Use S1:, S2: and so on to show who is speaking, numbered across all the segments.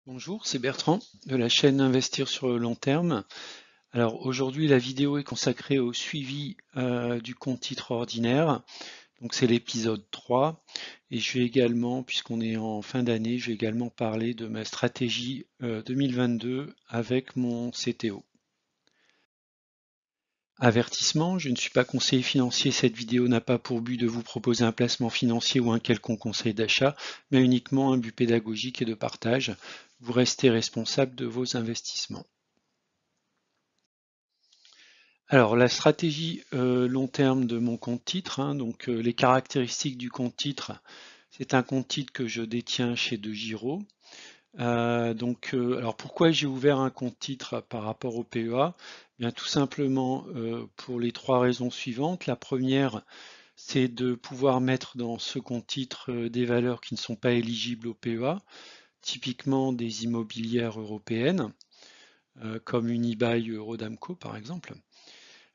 S1: Bonjour, c'est Bertrand de la chaîne Investir sur le long terme. Alors aujourd'hui, la vidéo est consacrée au suivi du compte titre ordinaire. Donc c'est l'épisode 3. Et je vais également, puisqu'on est en fin d'année, je vais également parler de ma stratégie 2022 avec mon CTO. Avertissement, je ne suis pas conseiller financier, cette vidéo n'a pas pour but de vous proposer un placement financier ou un quelconque conseil d'achat, mais uniquement un but pédagogique et de partage. Vous restez responsable de vos investissements. Alors la stratégie long terme de mon compte titre, donc les caractéristiques du compte titre, c'est un compte titre que je détiens chez DeGiro. Alors pourquoi j'ai ouvert un compte titre par rapport au PEA? Bien tout simplement pour les trois raisons suivantes. La première, c'est de pouvoir mettre dans ce compte titre des valeurs qui ne sont pas éligibles au PEA, typiquement des immobilières européennes, comme Unibail Rodamco par exemple.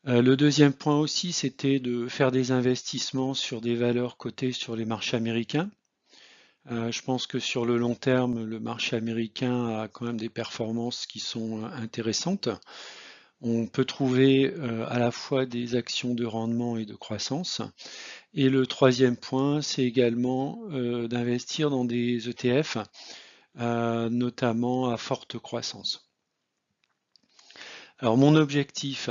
S1: Le deuxième point aussi, c'était de faire des investissements sur des valeurs cotées sur les marchés américains. Je pense que sur le long terme, le marché américain a quand même des performances qui sont intéressantes. On peut trouver à la fois des actions de rendement et de croissance. Et le troisième point, c'est également d'investir dans des ETF, notamment à forte croissance. Alors mon objectif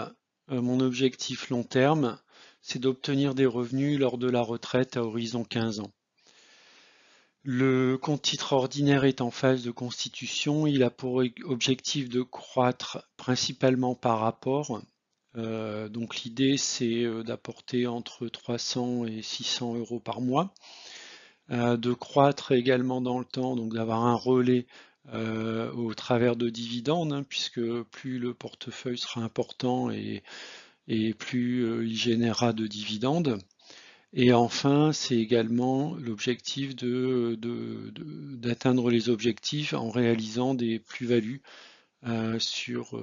S1: long terme, c'est d'obtenir des revenus lors de la retraite à horizon 15 ans. Le compte titre ordinaire est en phase de constitution. Il a pour objectif de croître principalement par rapport. Donc l'idée, c'est d'apporter entre 300 et 600 euros par mois. De croître également dans le temps, donc d'avoir un relais au travers de dividendes, puisque plus le portefeuille sera important et plus il générera de dividendes. Et enfin, c'est également l'objectif d'atteindre les objectifs en réalisant des plus-values bien sûr,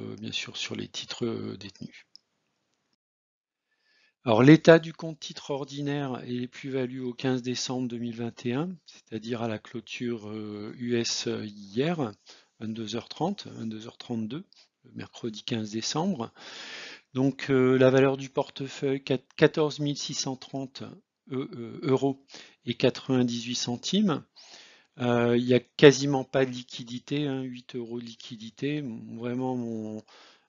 S1: sur les titres détenus. Alors, l'état du compte titre ordinaire et les plus-values au 15 décembre 2021, c'est-à-dire à la clôture US hier, 22h30, 22h32, le mercredi 15 décembre. Donc, la valeur du portefeuille, 14 630 euros et 98 centimes. Il n'y a quasiment pas de liquidité, 8 euros de liquidité. Vraiment,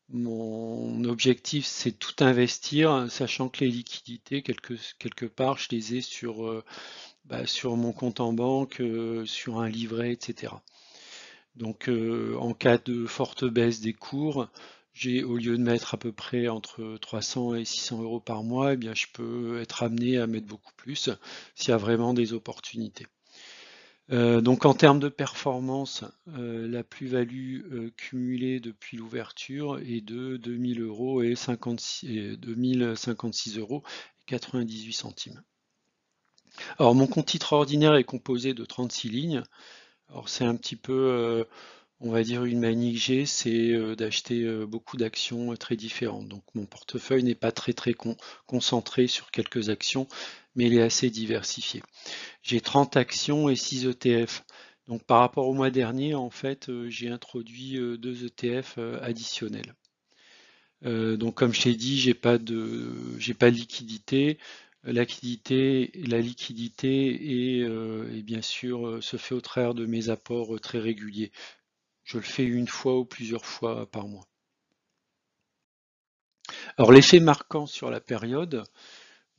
S1: mon objectif, c'est tout investir, sachant que les liquidités, quelque part, je les ai sur mon compte en banque, sur un livret, etc. Donc, en cas de forte baisse des cours, au lieu de mettre à peu près entre 300 et 600 euros par mois, eh bien, je peux être amené à mettre beaucoup plus s'il y a vraiment des opportunités. Donc en termes de performance, la plus-value cumulée depuis l'ouverture est de 2000 euros et 2056 euros et 98 centimes. Alors mon compte titre ordinaire est composé de 36 lignes. Alors c'est un petit peu, on va dire une manie que j'ai, c'est d'acheter beaucoup d'actions très différentes. Donc mon portefeuille n'est pas très concentré sur quelques actions, mais il est assez diversifié. J'ai 30 actions et 6 ETF. Donc par rapport au mois dernier, en fait, j'ai introduit 2 ETF additionnels. Donc comme je t'ai dit, j'ai pas de liquidité. La liquidité est bien sûr se fait au travers de mes apports très réguliers. Je le fais une fois ou plusieurs fois par mois. Alors l'effet marquant sur la période,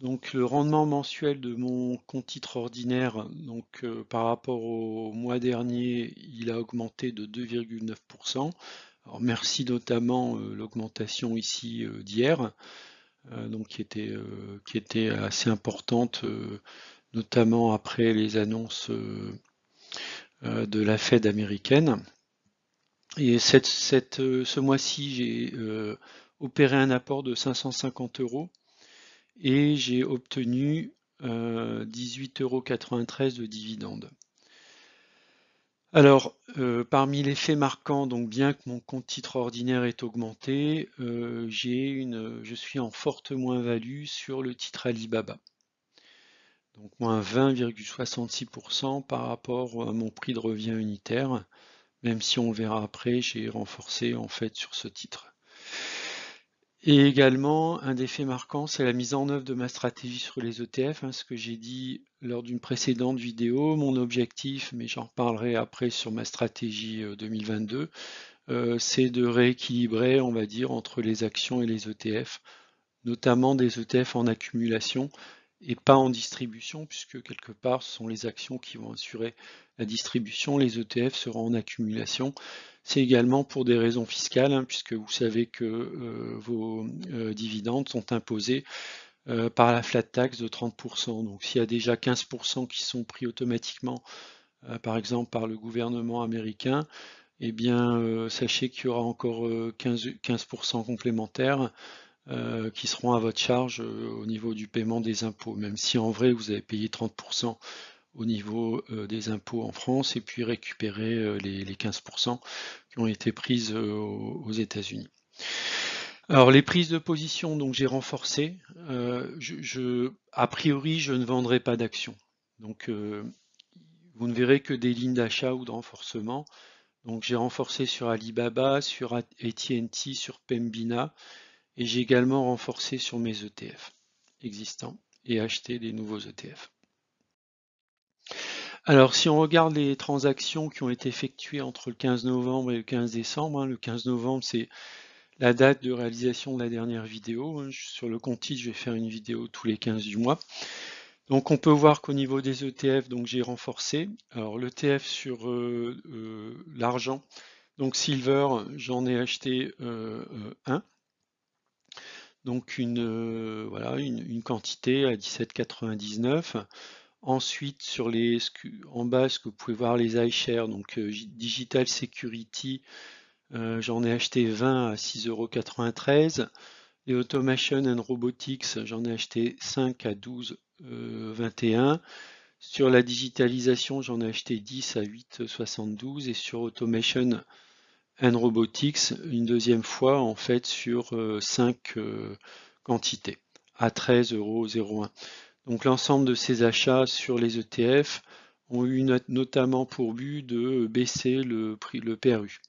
S1: donc le rendement mensuel de mon compte titre ordinaire, donc par rapport au mois dernier, il a augmenté de 2,9%. Alors merci notamment l'augmentation ici d'hier, donc qui était assez importante, notamment après les annonces de la Fed américaine. Et ce mois-ci, j'ai opéré un apport de 550 euros et j'ai obtenu 18,93 € de dividendes. Alors, parmi les faits marquants, donc bien que mon compte titre ordinaire est augmenté, je suis en forte moins-value sur le titre Alibaba. Donc moins 20,66% par rapport à mon prix de revient unitaire. même si on verra après, j'ai renforcé en fait sur ce titre. Et également, un des faits marquants, c'est la mise en œuvre de ma stratégie sur les ETF, ce que j'ai dit lors d'une précédente vidéo. Mon objectif, mais j'en reparlerai après sur ma stratégie 2022, c'est de rééquilibrer, on va dire, entre les actions et les ETF, notamment des ETF en accumulation et pas en distribution, puisque quelque part, ce sont les actions qui vont assurer la distribution, les ETF seront en accumulation. C'est également pour des raisons fiscales, puisque vous savez que vos dividendes sont imposés par la flat tax de 30%. Donc s'il y a déjà 15% qui sont pris automatiquement, par exemple par le gouvernement américain, eh bien sachez qu'il y aura encore 15% complémentaires qui seront à votre charge au niveau du paiement des impôts, même si en vrai vous avez payé 30% au niveau des impôts en France et puis récupérer les 15% qui ont été prises aux États-Unis. Alors les prises de position, donc j'ai renforcé. A priori, je ne vendrai pas d'actions. Donc vous ne verrez que des lignes d'achat ou de renforcement. Donc j'ai renforcé sur Alibaba, sur AT&T, sur Pembina, et j'ai également renforcé sur mes ETF existants et acheté des nouveaux ETF. Alors si on regarde les transactions qui ont été effectuées entre le 15 novembre et le 15 décembre, le 15 novembre c'est la date de réalisation de la dernière vidéo. Sur le compte titre, je vais faire une vidéo tous les 15 du mois. Donc on peut voir qu'au niveau des ETF, donc j'ai renforcé. Alors l'ETF sur l'argent, donc Silver, j'en ai acheté un. Donc voilà, une quantité à 17,99. Ensuite, en bas, ce que vous pouvez voir, les iShares, donc Digital Security, j'en ai acheté 20 à 6,93 €. Les Automation and Robotics, j'en ai acheté 5 à 12,21 €. Sur la digitalisation, j'en ai acheté 10 à 8,72 €. Et sur Automation and Robotics, une deuxième fois, en fait, sur 5 quantités à 13,01 €. Donc l'ensemble de ces achats sur les ETF ont eu notamment pour but de baisser le PRU.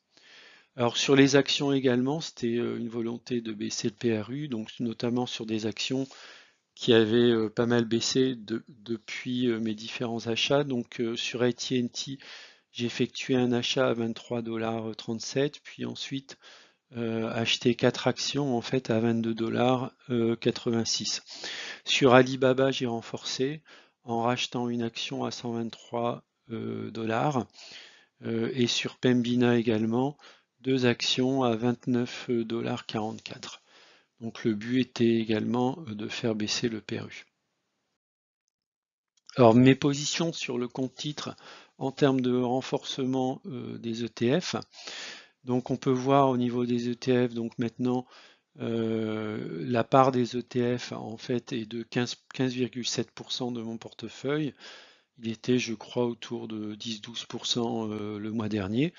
S1: Alors sur les actions également, c'était une volonté de baisser le PRU, donc notamment sur des actions qui avaient pas mal baissé depuis mes différents achats. Donc sur AT&T, j'ai effectué un achat à 23,37 $, puis ensuite acheté 4 actions en fait à 22,86 $. Sur Alibaba, j'ai renforcé en rachetant une action à 123 $. Et sur Pembina également, 2 actions à 29,44 $. Donc le but était également de faire baisser le PRU. Alors mes positions sur le compte titre en termes de renforcement des ETF. Donc on peut voir au niveau des ETF, donc maintenant la part des ETF en fait est de 15,7% de mon portefeuille. Il était, je crois, autour de 10-12% le mois dernier.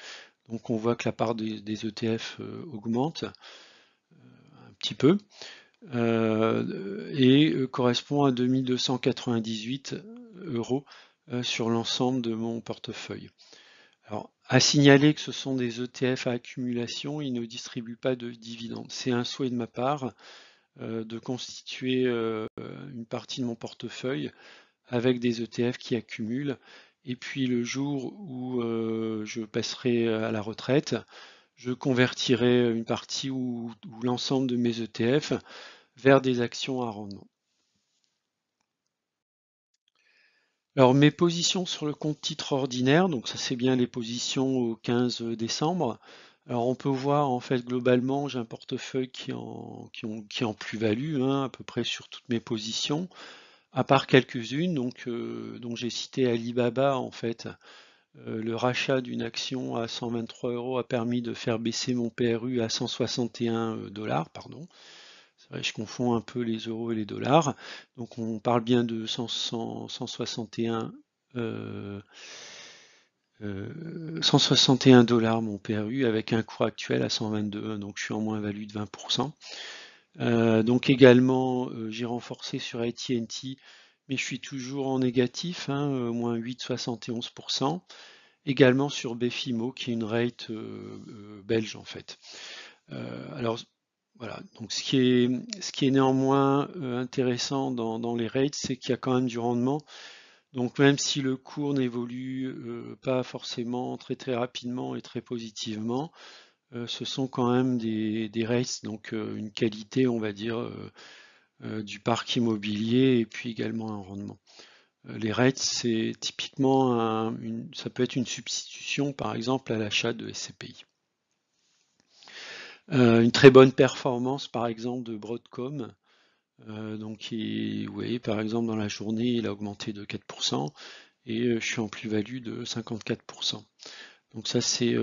S1: Donc on voit que la part des ETF augmente un petit peu et correspond à 2298 € sur l'ensemble de mon portefeuille. Alors, à signaler que ce sont des ETF à accumulation, ils ne distribuent pas de dividendes. C'est un souhait de ma part de constituer une partie de mon portefeuille avec des ETF qui accumulent. Et puis le jour où je passerai à la retraite, je convertirai une partie ou l'ensemble de mes ETF vers des actions à rendement. Alors mes positions sur le compte titre ordinaire, donc ça c'est bien les positions au 15 décembre. Alors on peut voir en fait globalement j'ai un portefeuille qui est en plus-value à peu près sur toutes mes positions, à part quelques-unes, donc j'ai cité Alibaba en fait. Le rachat d'une action à 123 € a permis de faire baisser mon PRU à 161 $, pardon. C'est vrai, je confonds un peu les euros et les dollars. Donc on parle bien de 161 $, mon PRU, avec un cours actuel à 122, donc je suis en moins-value de 20%. Donc également, j'ai renforcé sur AT&T, mais je suis toujours en négatif, moins 8,71%. également sur Befimo, qui est une rate belge en fait. Alors voilà, donc ce qui est néanmoins intéressant dans les rates, c'est qu'il y a quand même du rendement. Donc même si le cours n'évolue pas forcément très rapidement et très positivement, ce sont quand même des rates, donc une qualité, on va dire, du parc immobilier et puis également un rendement. Les rates, c'est typiquement ça peut être une substitution par exemple à l'achat de SCPI. Une très bonne performance par exemple de Broadcom, donc vous voyez par exemple dans la journée il a augmenté de 4% et je suis en plus-value de 54%. Donc ça c'est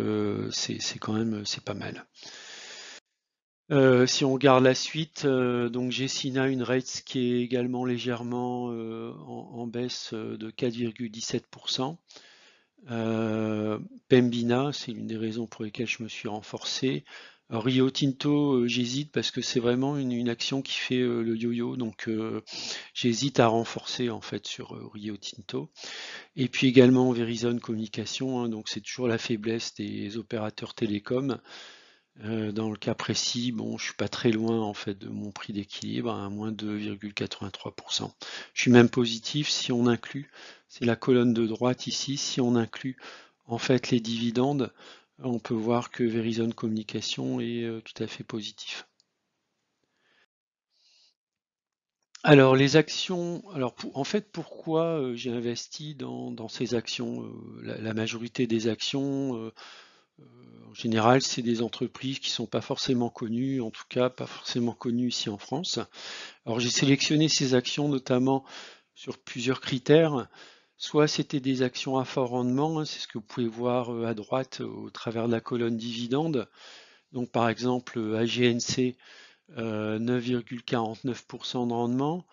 S1: quand même c'est pas mal. Si on regarde la suite, donc Gecina, une rate qui est également légèrement en baisse de 4,17%. Pembina, c'est l'une des raisons pour lesquelles je me suis renforcé. Alors, Rio Tinto, j'hésite parce que c'est vraiment une action qui fait le yo-yo, donc j'hésite à renforcer en fait sur Rio Tinto. Et puis également Verizon Communication, hein, donc c'est toujours la faiblesse des opérateurs télécoms. Dans le cas précis, bon, je suis pas très loin en fait de mon prix d'équilibre, à moins 2,83%. Je suis même positif si on inclut, c'est la colonne de droite ici, si on inclut en fait les dividendes, on peut voir que Verizon Communication est tout à fait positif. Alors les actions, alors en fait pourquoi j'ai investi dans ces actions? La majorité des actions, en général, c'est des entreprises qui sont pas forcément connues, en tout cas pas forcément connues ici en France. Alors j'ai sélectionné ces actions notamment sur plusieurs critères. Soit c'était des actions à fort rendement, hein, c'est ce que vous pouvez voir à droite au travers de la colonne dividende. Donc par exemple AGNC 9,49% de rendement,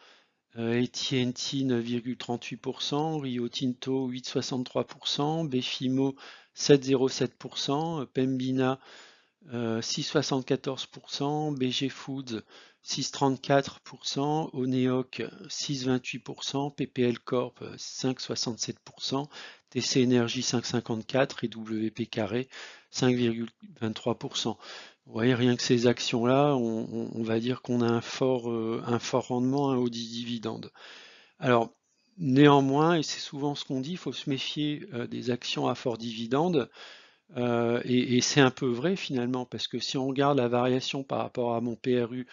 S1: AT&T 9,38%, Rio Tinto 8,63%, Befimo 7,07%, Pembina 6,74%, BG Foods 6,34%, Oneoc 6,28%, PPL Corp 5,67%, TC Energy 5,54% et WP Carré 5,23%. Vous voyez, rien que ces actions-là, on va dire qu'on a un fort rendement, un haut dividende. Alors, néanmoins, et c'est souvent ce qu'on dit, il faut se méfier des actions à fort dividende. Et c'est un peu vrai finalement, parce que si on regarde la variation par rapport à mon PRU,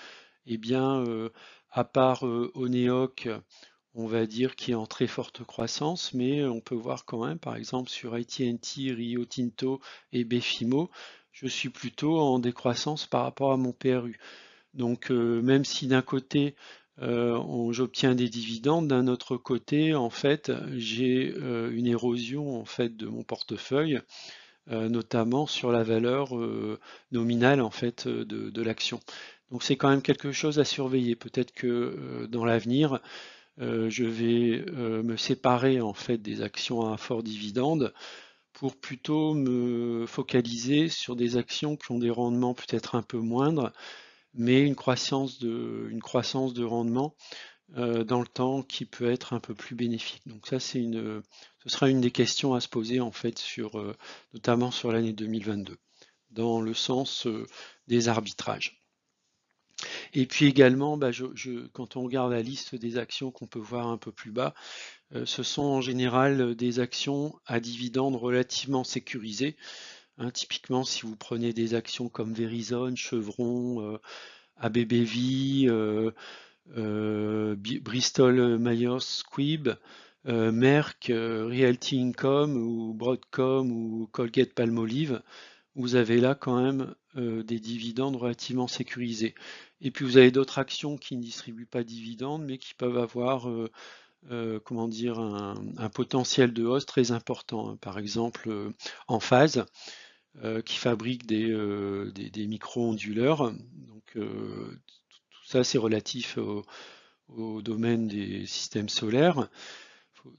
S1: eh bien, à part Oneoc, on va dire qui est en très forte croissance, mais on peut voir quand même, par exemple, sur AT&T, Rio Tinto et Befimo, je suis plutôt en décroissance par rapport à mon PRU. Donc, même si d'un côté, j'obtiens des dividendes, d'un autre côté, en fait, j'ai une érosion en fait de mon portefeuille notamment sur la valeur nominale en fait de l'action. Donc c'est quand même quelque chose à surveiller. Peut-être que dans l'avenir, je vais me séparer en fait des actions à fort dividende pour plutôt me focaliser sur des actions qui ont des rendements peut-être un peu moindres, mais une croissance de rendement dans le temps qui peut être un peu plus bénéfique. Donc ça, ce sera une des questions à se poser en fait notamment sur l'année 2022, dans le sens des arbitrages. Et puis également, bah, quand on regarde la liste des actions qu'on peut voir un peu plus bas, ce sont en général des actions à dividendes relativement sécurisées. Hein, typiquement, si vous prenez des actions comme Verizon, Chevron, ABBV, Bristol Myers Squibb, Merck, Realty Income ou Broadcom ou Colgate-Palmolive, vous avez là quand même des dividendes relativement sécurisés. Et puis vous avez d'autres actions qui ne distribuent pas de dividendes, mais qui peuvent avoir comment dire, un potentiel de hausse très important. Par exemple, Enphase, qui fabrique des micro-onduleurs. Donc tout ça, c'est relatif au domaine des systèmes solaires,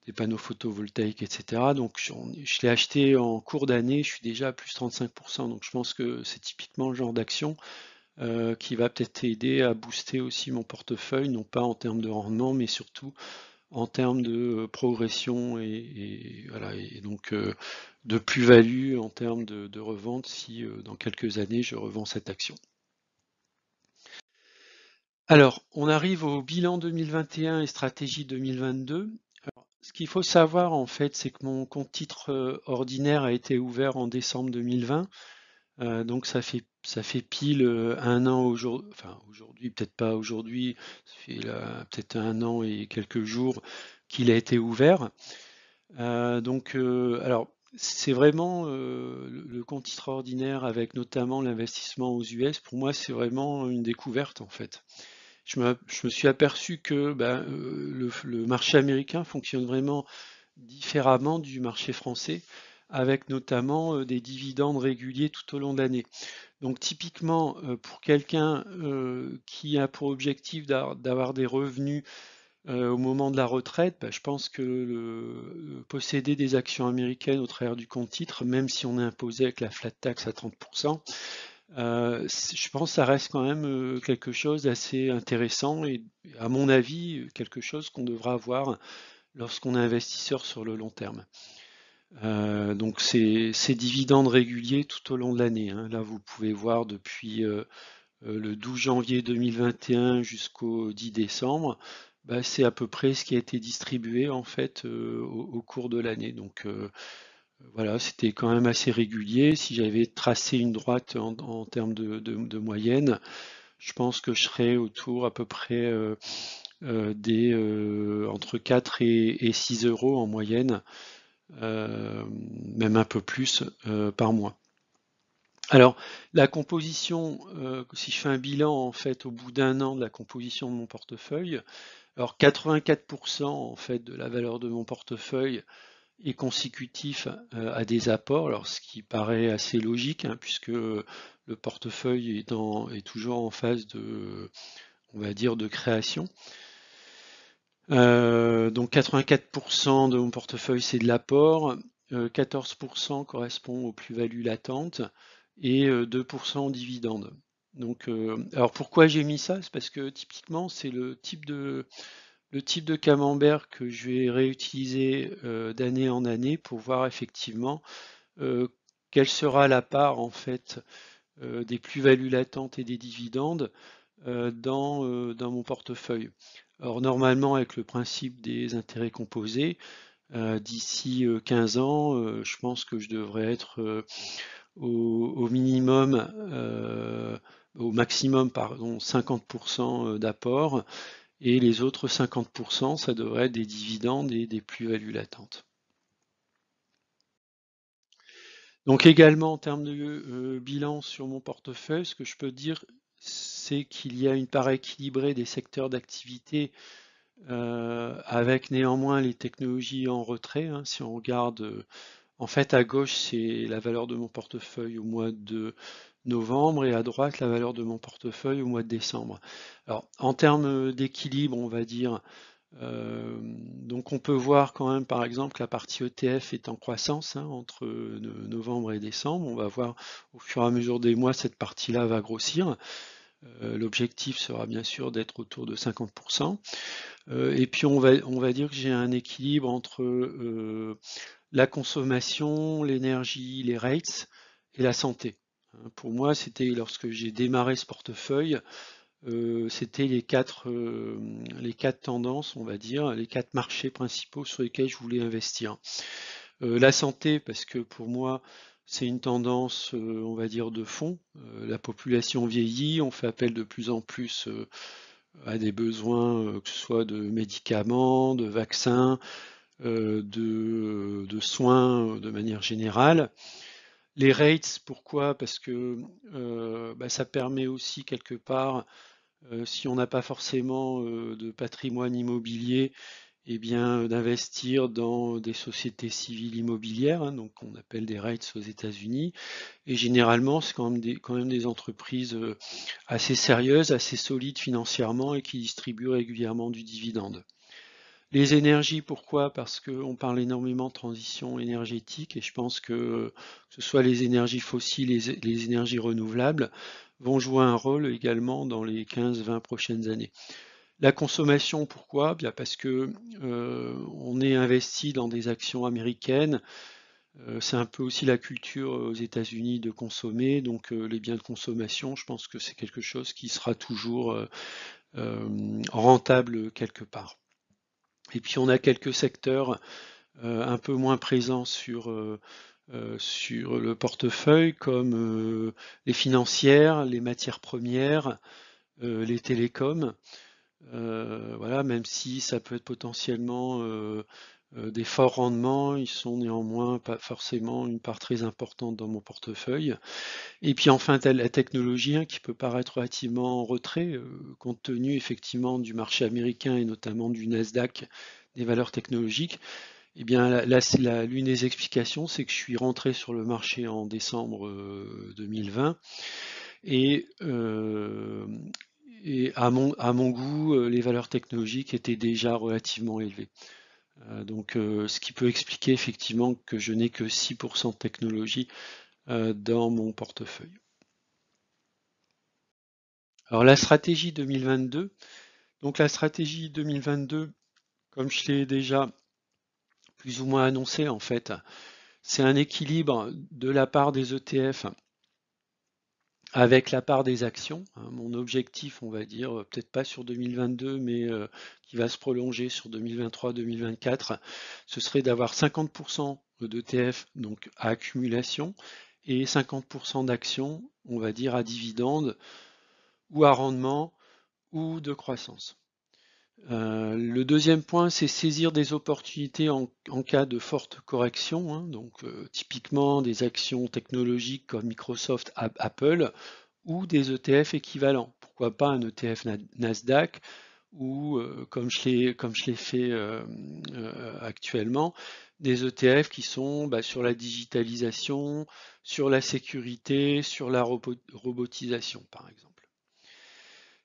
S1: des panneaux photovoltaïques, etc. Donc je l'ai acheté en cours d'année, je suis déjà à plus 35%. Donc je pense que c'est typiquement le genre d'action qui va peut-être aider à booster aussi mon portefeuille, non pas en termes de rendement, mais surtout en termes de progression et voilà, et donc de plus-value en termes de revente si dans quelques années je revends cette action. Alors, on arrive au bilan 2021 et stratégie 2022. Alors, ce qu'il faut savoir en fait, c'est que mon compte titre ordinaire a été ouvert en décembre 2020. Donc ça fait pile un an aujourd'hui, enfin aujourd'hui, peut-être pas aujourd'hui, ça fait peut-être un an et quelques jours qu'il a été ouvert. Alors c'est vraiment le compte titre ordinaire avec notamment l'investissement aux US. Pour moi, c'est vraiment une découverte en fait. Je me suis aperçu que le marché américain fonctionne vraiment différemment du marché français, avec notamment des dividendes réguliers tout au long de l'année. Donc typiquement, pour quelqu'un qui a pour objectif d'avoir des revenus au moment de la retraite, je pense que posséder des actions américaines au travers du compte titre, même si on est imposé avec la flat tax à 30%, je pense que ça reste quand même quelque chose d'assez intéressant et à mon avis quelque chose qu'on devra avoir lorsqu'on est investisseur sur le long terme. Donc c'est dividendes réguliers tout au long de l'année, hein. Là vous pouvez voir depuis le 12 janvier 2021 jusqu'au 10 décembre, c'est à peu près ce qui a été distribué en fait au cours de l'année. Donc voilà, c'était quand même assez régulier. Si j'avais tracé une droite en termes de moyenne, je pense que je serais autour à peu près des entre 4 et 6 euros en moyenne, même un peu plus par mois. Alors, la composition, si je fais un bilan en fait au bout d'un an de la composition de mon portefeuille, alors 84% en fait de la valeur de mon portefeuille est consécutif à des apports, alors ce qui paraît assez logique, hein, puisque le portefeuille est toujours en phase de, on va dire, de création. Donc 84% de mon portefeuille c'est de l'apport, 14% correspond aux plus-values latentes et 2% aux dividendes. Donc, alors pourquoi j'ai mis ça? C'est parce que typiquement c'est le type de camembert que je vais réutiliser d'année en année pour voir effectivement euh, quelle sera la part en fait des plus-values latentes et des dividendes dans mon portefeuille. Alors normalement avec le principe des intérêts composés, d'ici 15 ans, je pense que je devrais être au minimum, au maximum, pardon, 50% d'apport et les autres 50%, ça devrait être des dividendes et des plus-values latentes. Donc également en termes de bilan sur mon portefeuille, ce que je peux dire, c'est qu'il y a une part équilibrée des secteurs d'activité avec néanmoins les technologies en retrait, hein. Si on regarde, en fait à gauche c'est la valeur de mon portefeuille au mois de novembre et à droite la valeur de mon portefeuille au mois de décembre. Alors en termes d'équilibre, on va dire, donc on peut voir quand même par exemple que la partie ETF est en croissance, hein, entre novembre et décembre. On va voir au fur et à mesure des mois cette partie-là va grossir. L'objectif sera bien sûr d'être autour de 50%. Et puis on va dire que j'ai un équilibre entre la consommation, l'énergie, les rates et la santé. Pour moi, c'était lorsque j'ai démarré ce portefeuille, c'était les quatre tendances, on va dire, les quatre marchés principaux sur lesquels je voulais investir. La santé, parce que pour moi, c'est une tendance, on va dire, de fond. La population vieillit, on fait appel de plus en plus à des besoins, que ce soit de médicaments, de vaccins, de soins de manière générale. Les rates, pourquoi? Parce que ça permet aussi quelque part, si on n'a pas forcément de patrimoine immobilier, eh bien d'investir dans des sociétés civiles immobilières, hein, donc qu'on appelle des REITs aux États-Unis. Et généralement, c'est quand même des entreprises assez sérieuses, assez solides financièrement et qui distribuent régulièrement du dividende. Les énergies, pourquoi? Parce qu'on parle énormément de transition énergétique et je pense que ce soit les énergies fossiles et les énergies renouvelables vont jouer un rôle également dans les 15-20 prochaines années. La consommation, pourquoi? Bien parce que on est investi dans des actions américaines. C'est un peu aussi la culture aux États-Unis de consommer, donc les biens de consommation, je pense que c'est quelque chose qui sera toujours rentable quelque part. Et puis on a quelques secteurs un peu moins présents sur le portefeuille, comme les financières, les matières premières, les télécoms. Voilà, même si ça peut être potentiellement des forts rendements, ils sont néanmoins pas forcément une part très importante dans mon portefeuille. Et puis enfin, la technologie, hein, qui peut paraître relativement en retrait, compte tenu effectivement du marché américain et notamment du Nasdaq, des valeurs technologiques. Eh bien, l'une des explications, c'est que je suis rentré sur le marché en décembre 2020 et, euh, et à mon goût, les valeurs technologiques étaient déjà relativement élevées. Donc, ce qui peut expliquer effectivement que je n'ai que 6% de technologie dans mon portefeuille. Alors, la stratégie 2022. Donc, la stratégie 2022, comme je l'ai déjà plus ou moins annoncé, en fait, c'est un équilibre de la part des ETF avec la part des actions. Mon objectif, on va dire, peut-être pas sur 2022, mais qui va se prolonger sur 2023-2024, ce serait d'avoir 50% d'ETF, donc à accumulation, et 50% d'actions, on va dire, à dividende ou à rendement ou de croissance. Le deuxième point, c'est saisir des opportunités en cas de forte correction, hein, donc typiquement des actions technologiques comme Microsoft, Apple, ou des ETF équivalents. Pourquoi pas un ETF Nasdaq ou, comme je l'ai fait actuellement, des ETF qui sont sur la digitalisation, sur la sécurité, sur la robotisation, par exemple.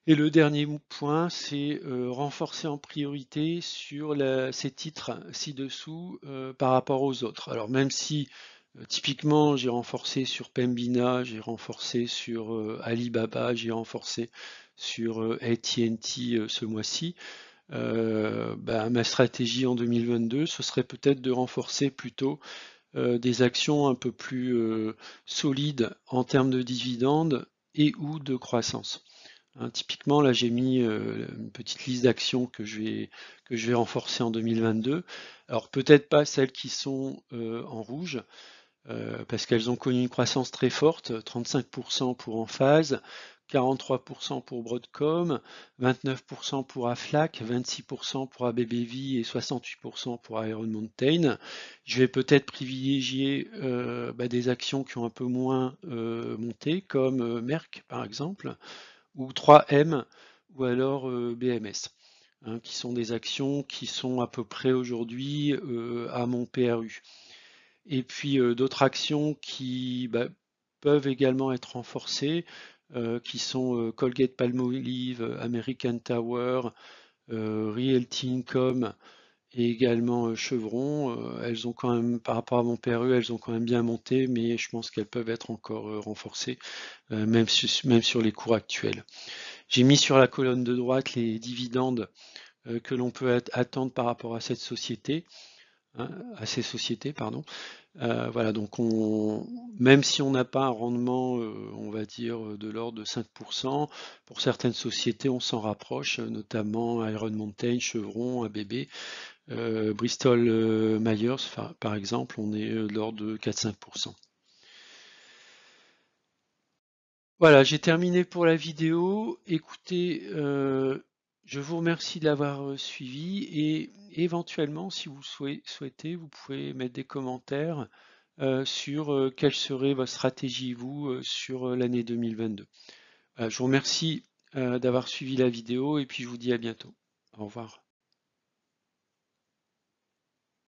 S1: Et le dernier point, c'est renforcer en priorité sur ces titres ci-dessous par rapport aux autres. Alors même si typiquement j'ai renforcé sur Pembina, j'ai renforcé sur Alibaba, j'ai renforcé sur AT&T ce mois-ci, ma stratégie en 2022, ce serait peut-être de renforcer plutôt des actions un peu plus solides en termes de dividendes et ou de croissance. Hein, typiquement, là, j'ai mis une petite liste d'actions que je vais renforcer en 2022. Alors, peut-être pas celles qui sont en rouge, parce qu'elles ont connu une croissance très forte, 35% pour Emphase, 43% pour Broadcom, 29% pour Aflac, 26% pour ABBV et 68% pour Iron Mountain. Je vais peut-être privilégier des actions qui ont un peu moins monté, comme Merck par exemple, ou 3M, ou alors BMS, hein, qui sont des actions qui sont à peu près aujourd'hui à mon PRU. Et puis d'autres actions qui peuvent également être renforcées, qui sont Colgate-Palmolive, American Tower, Realty Income et également Chevron. Elles ont quand même, par rapport à mon PRU, elles ont quand même bien monté, mais je pense qu'elles peuvent être encore renforcées, même sur les cours actuels. J'ai mis sur la colonne de droite les dividendes que l'on peut attendre par rapport à cette société, hein, à ces sociétés, pardon. Voilà, donc même si on n'a pas un rendement, on va dire, de l'ordre de 5%, pour certaines sociétés, on s'en rapproche, notamment Iron Mountain, Chevron, ABB, Bristol Myers, par exemple, on est de l'ordre de 4-5%. Voilà, j'ai terminé pour la vidéo. Écoutez, je vous remercie de l'avoir suivi et éventuellement, si vous souhaitez, vous pouvez mettre des commentaires sur quelle serait votre stratégie, vous, sur l'année 2022. Je vous remercie d'avoir suivi la vidéo et puis je vous dis à bientôt. Au revoir.